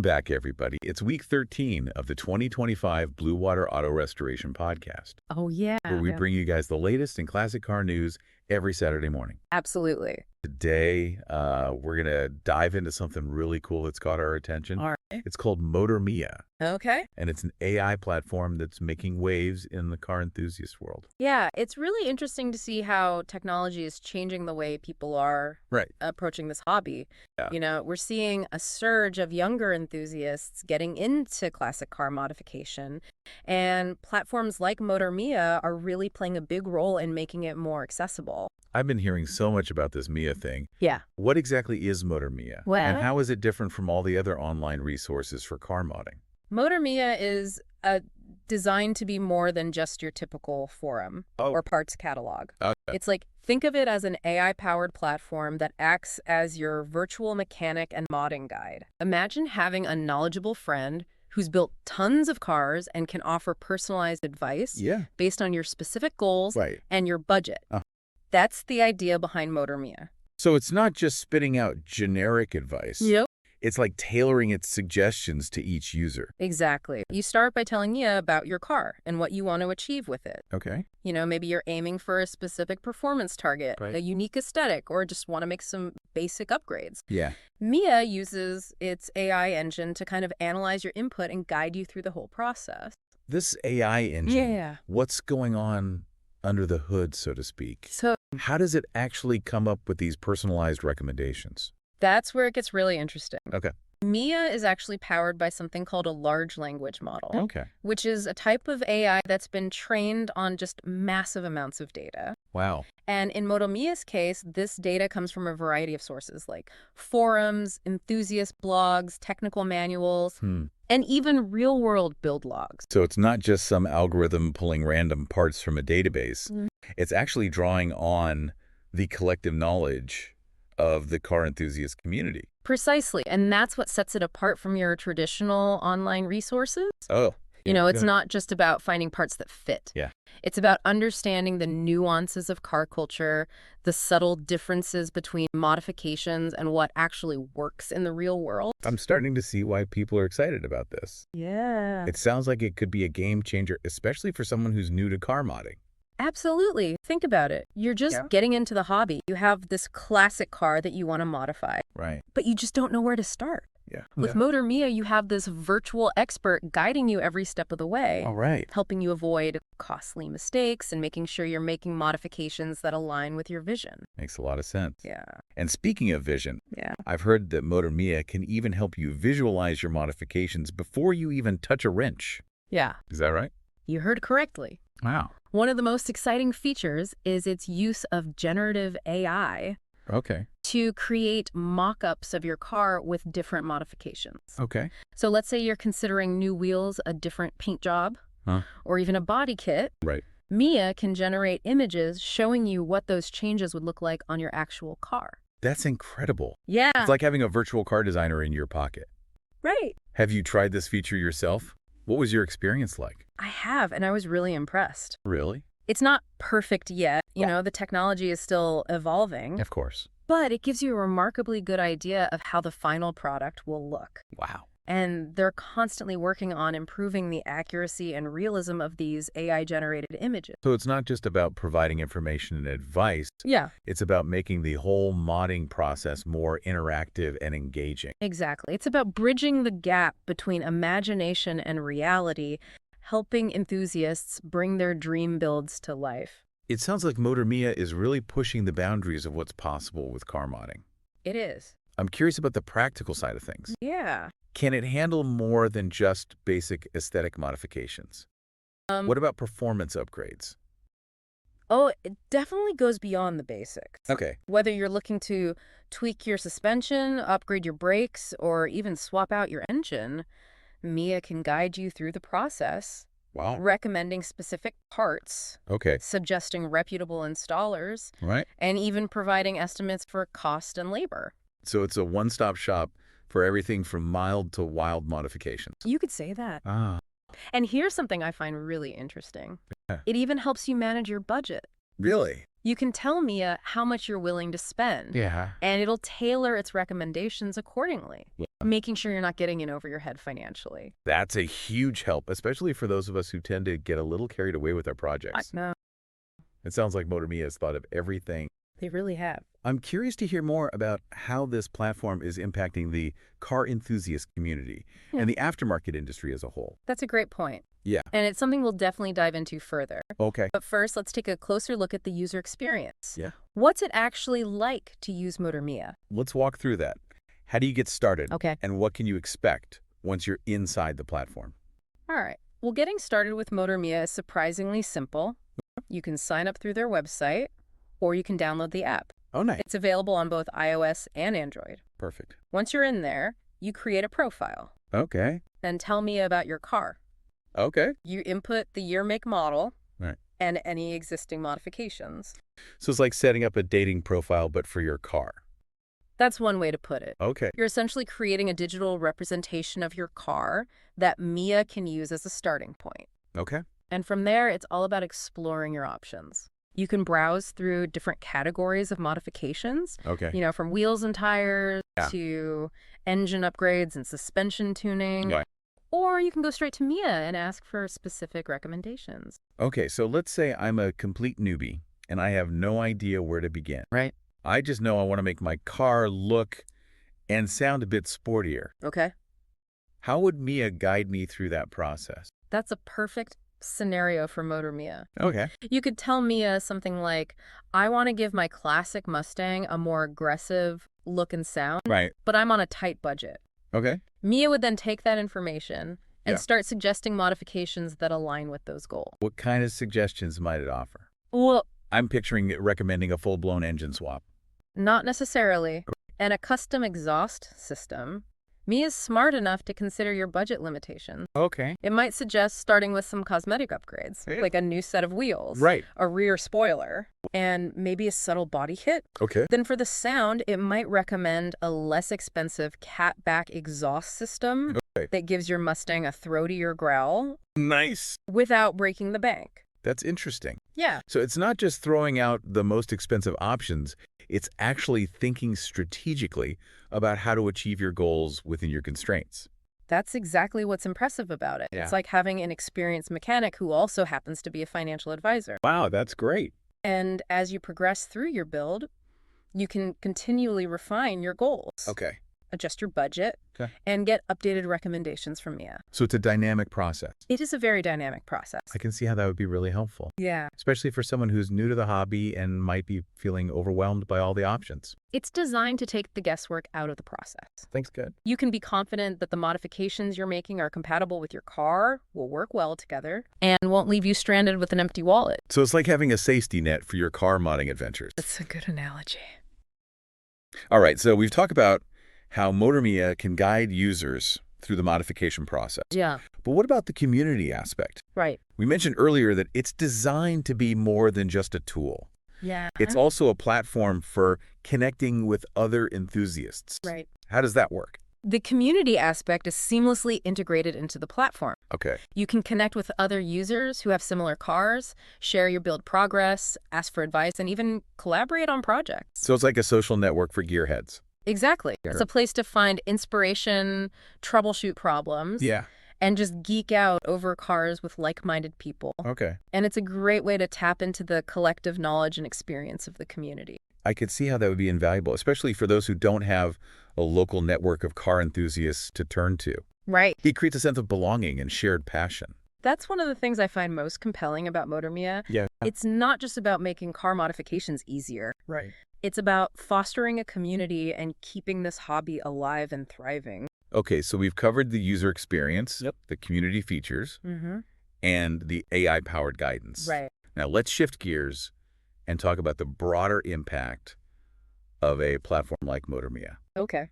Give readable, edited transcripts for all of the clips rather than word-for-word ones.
Welcome back, everybody. It's week 13 of the 2025 Bluewater Auto Restoration Podcast, Oh, yeah. where we bring you guys the latest in classic car news every Saturday morning. Absolutely. Today, we're going to dive into something really cool that's caught our attention. All right. It's called MOTORMIA, Okay. and it's an AI platform that's making waves in the car enthusiast world. Yeah, it's really interesting to see how technology is changing the way people are approaching this hobby. Yeah. You know, we're seeing a surge of younger enthusiasts getting into classic car modification, and platforms like MOTORMIA are really playing a big role in making it more accessible. I've been hearing so much about this Mia thing. Yeah. What exactly is MOTORMIA? Well, and how is it different from all the other online resources for car modding? MOTORMIA is designed to be more than just your typical forum or parts catalog. Okay. It's like, think of it as an AI-powered platform that acts as your virtual mechanic and modding guide. Imagine having a knowledgeable friend who's built tons of cars and can offer personalized advice based on your specific goals and your budget. That's the idea behind MOTORMIA. So it's not just spitting out generic advice. Yep. It's like tailoring its suggestions to each user. Exactly. You start by telling Mia about your car and what you want to achieve with it. Okay. You know, maybe you're aiming for a specific performance target, a unique aesthetic, or just want to make some basic upgrades. Yeah. Mia uses its AI engine to kind of analyze your input and guide you through the whole process. This AI engine, what's going on under the hood, so to speak? So how does it actually come up with these personalized recommendations? That's where it gets really interesting. Okay. Mia is actually powered by something called a large language model, which is a type of AI that's been trained on just massive amounts of data. Wow. And in MOTORMIA's case, this data comes from a variety of sources like forums, enthusiast blogs, technical manuals, and even real-world build logs. So it's not just some algorithm pulling random parts from a database. It's actually drawing on the collective knowledge of the car enthusiast community. Precisely. And that's what sets it apart from your traditional online resources. Oh. You know, it's not just about finding parts that fit. Yeah. It's about understanding the nuances of car culture, the subtle differences between modifications and what actually works in the real world. I'm starting to see why people are excited about this. Yeah. It sounds like it could be a game changer, especially for someone who's new to car modding. Absolutely. Think about it. You're just getting into the hobby. You have this classic car that you want to modify. Right. But you just don't know where to start. Yeah. With MOTORMIA, you have this virtual expert guiding you every step of the way. All right. Helping you avoid costly mistakes and making sure you're making modifications that align with your vision. Makes a lot of sense. Yeah. And speaking of vision, I've heard that MOTORMIA can even help you visualize your modifications before you even touch a wrench. Yeah. Is that right? You heard correctly. Wow. One of the most exciting features is its use of generative AI to create mock-ups of your car with different modifications. Okay. So let's say you're considering new wheels, a different paint job, or even a body kit. Right. Mia can generate images showing you what those changes would look like on your actual car. That's incredible. Yeah. It's like having a virtual car designer in your pocket. Right. Have you tried this feature yourself? What was your experience like? I have, and I was really impressed. Really? It's not perfect yet. You know, the technology is still evolving. Of course. But it gives you a remarkably good idea of how the final product will look. Wow. And they're constantly working on improving the accuracy and realism of these AI-generated images. So it's not just about providing information and advice. Yeah. It's about making the whole modding process more interactive and engaging. Exactly. It's about bridging the gap between imagination and reality, helping enthusiasts bring their dream builds to life. It sounds like MOTORMIA is really pushing the boundaries of what's possible with car modding. It is. I'm curious about the practical side of things. Yeah. Can it handle more than just basic aesthetic modifications? What about performance upgrades? Oh, it definitely goes beyond the basics. Okay. Whether you're looking to tweak your suspension, upgrade your brakes, or even swap out your engine, Mia can guide you through the process. Wow. Recommending specific parts. Okay. Suggesting reputable installers. Right. And even providing estimates for cost and labor. So it's a one-stop shop for everything from mild to wild modifications. You could say that. Ah. And here's something I find really interesting. It even helps you manage your budget. Really? You can tell Mia how much you're willing to spend. Yeah. And it'll tailor its recommendations accordingly, Yeah. making sure you're not getting in over your head financially. That's a huge help, especially for those of us who tend to get a little carried away with our projects. No, It sounds like MOTORMIA has thought of everything. they really have. I'm curious to hear more about how this platform is impacting the car enthusiast community and the aftermarket industry as a whole. That's a great point. Yeah. And it's something we'll definitely dive into further. Okay. But first, let's take a closer look at the user experience. Yeah. What's it actually like to use MOTORMIA? Let's walk through that. How do you get started? Okay. And what can you expect once you're inside the platform? All right. Well, getting started with MOTORMIA is surprisingly simple. You can sign up through their website, or you can download the app. Oh, nice. It's available on both iOS and Android. Perfect. Once you're in there, you create a profile. Okay. Then tell me about your car. Okay. You input the year, make, model, Right. and any existing modifications. So it's like setting up a dating profile, but for your car. That's one way to put it. Okay. You're essentially creating a digital representation of your car that Mia can use as a starting point. Okay. And from there, it's all about exploring your options. You can browse through different categories of modifications, Okay. from wheels and tires to engine upgrades and suspension tuning. Yeah. Or you can go straight to Mia and ask for specific recommendations. Okay, so let's say I'm a complete newbie and I have no idea where to begin. Right. I just know I want to make my car look and sound a bit sportier. Okay. How would Mia guide me through that process? That's a perfect scenario for MOTORMIA. Okay. You could tell Mia something like, I want to give my classic Mustang a more aggressive look and sound, Right. but I'm on a tight budget. Okay. Mia would then take that information and Yeah. start suggesting modifications that align with those goals. What kind of suggestions might it offer? Well, I'm picturing it recommending a full-blown engine swap. not necessarily. And a custom exhaust system, Mia's smart enough to consider your budget limitations. Okay. It might suggest starting with some cosmetic upgrades, Yeah. like a new set of wheels, Right. a rear spoiler, and maybe a subtle body kit. Okay. Then for the sound, it might recommend a less expensive catback exhaust system Okay. that gives your Mustang a throatier growl Nice. without breaking the bank. That's interesting. Yeah. So it's not just throwing out the most expensive options, it's actually thinking strategically about how to achieve your goals within your constraints. That's exactly what's impressive about it. Yeah. It's like having an experienced mechanic who also happens to be a financial advisor. Wow, that's great. And as you progress through your build, you can continually refine your goals, Okay. adjust your budget, Okay. and get updated recommendations from Mia. So it's a dynamic process. It is a very dynamic process. I can see how that would be really helpful, Yeah. especially for someone who's new to the hobby and might be feeling overwhelmed by all the options. It's designed to take the guesswork out of the process. Thanks, good. You can be confident that the modifications you're making are compatible with your car, will work well together, and won't leave you stranded with an empty wallet. So it's like having a safety net for your car modding adventures. That's a good analogy. All right, so we've talked about how MOTORMIA can guide users through the modification process. Yeah. But what about the community aspect? Right. We mentioned earlier that it's designed to be more than just a tool. Yeah. It's also a platform for connecting with other enthusiasts. Right. How does that work? The community aspect is seamlessly integrated into the platform. Okay. You can connect with other users who have similar cars, share your build progress, ask for advice, and even collaborate on projects. So it's like a social network for gearheads. Exactly. Yeah. It's a place to find inspiration, troubleshoot problems, Yeah. and just geek out over cars with like-minded people. Okay. And it's a great way to tap into the collective knowledge and experience of the community. I could see how that would be invaluable, especially for those who don't have a local network of car enthusiasts to turn to. Right. It creates a sense of belonging and shared passion. That's one of the things I find most compelling about MOTORMIA. Yeah. It's not just about making car modifications easier. Right. It's about fostering a community and keeping this hobby alive and thriving. Okay, so we've covered the user experience, the community features, and the AI-powered guidance. Right. Now let's shift gears and talk about the broader impact of a platform like MOTORMIA. Okay.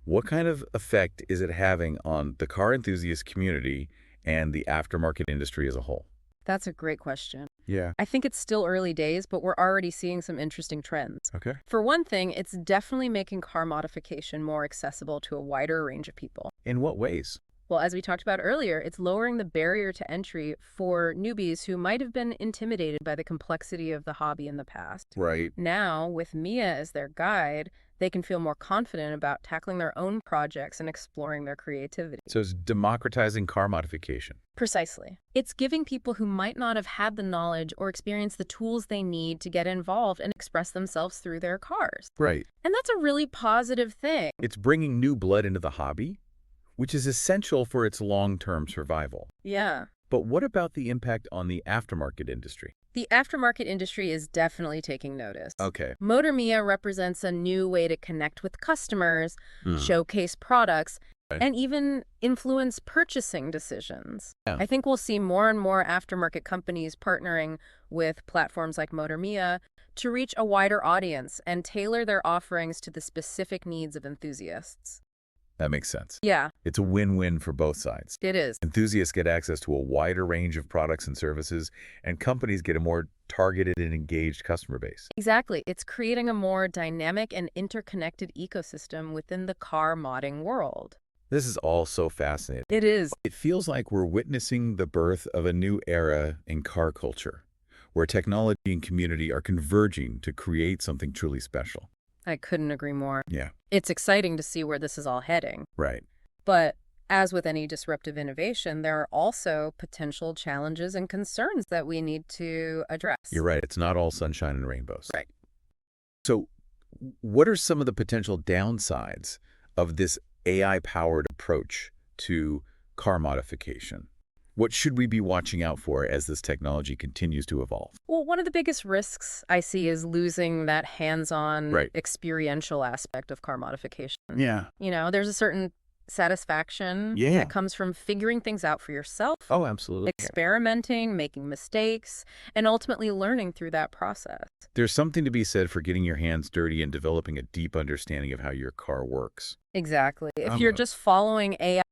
What kind of effect is it having on the car enthusiast community and the aftermarket industry as a whole? That's a great question. Yeah. I think it's still early days, but we're already seeing some interesting trends. Okay. For one thing, it's definitely making car modification more accessible to a wider range of people. In what ways? Well, as we talked about earlier, it's lowering the barrier to entry for newbies who might have been intimidated by the complexity of the hobby in the past. Right. Now, with Mia as their guide, they can feel more confident about tackling their own projects and exploring their creativity. So it's democratizing car modification. Precisely. It's giving people who might not have had the knowledge or experience the tools they need to get involved and express themselves through their cars. Right. And that's a really positive thing. It's bringing new blood into the hobby, which is essential for its long-term survival. Yeah. But what about the impact on the aftermarket industry? The aftermarket industry is definitely taking notice. Okay. MOTORMIA represents a new way to connect with customers, showcase products, and even influence purchasing decisions. Yeah. I think we'll see more and more aftermarket companies partnering with platforms like MOTORMIA to reach a wider audience and tailor their offerings to the specific needs of enthusiasts. That makes sense. Yeah, It's a win-win for both sides. it is. Enthusiasts get access to a wider range of products and services, and companies get a more targeted and engaged customer base. Exactly. It's creating a more dynamic and interconnected ecosystem within the car modding world. This is all so fascinating. It is. It feels like we're witnessing the birth of a new era in car culture, where technology and community are converging to create something truly special. I couldn't agree more. Yeah, It's exciting to see where this is all heading. right. But as with any disruptive innovation, there are also potential challenges and concerns that we need to address. You're right. It's not all sunshine and rainbows. Right. So what are some of the potential downsides of this AI-powered approach to car modification? What should we be watching out for as this technology continues to evolve? Well, one of the biggest risks I see is losing that hands-on Right. experiential aspect of car modification. Yeah. You know, there's a certain satisfaction Yeah. that comes from figuring things out for yourself, Oh, absolutely. experimenting, making mistakes, and ultimately learning through that process. There's something to be said for getting your hands dirty and developing a deep understanding of how your car works. Exactly. If I'm you're a- just following AI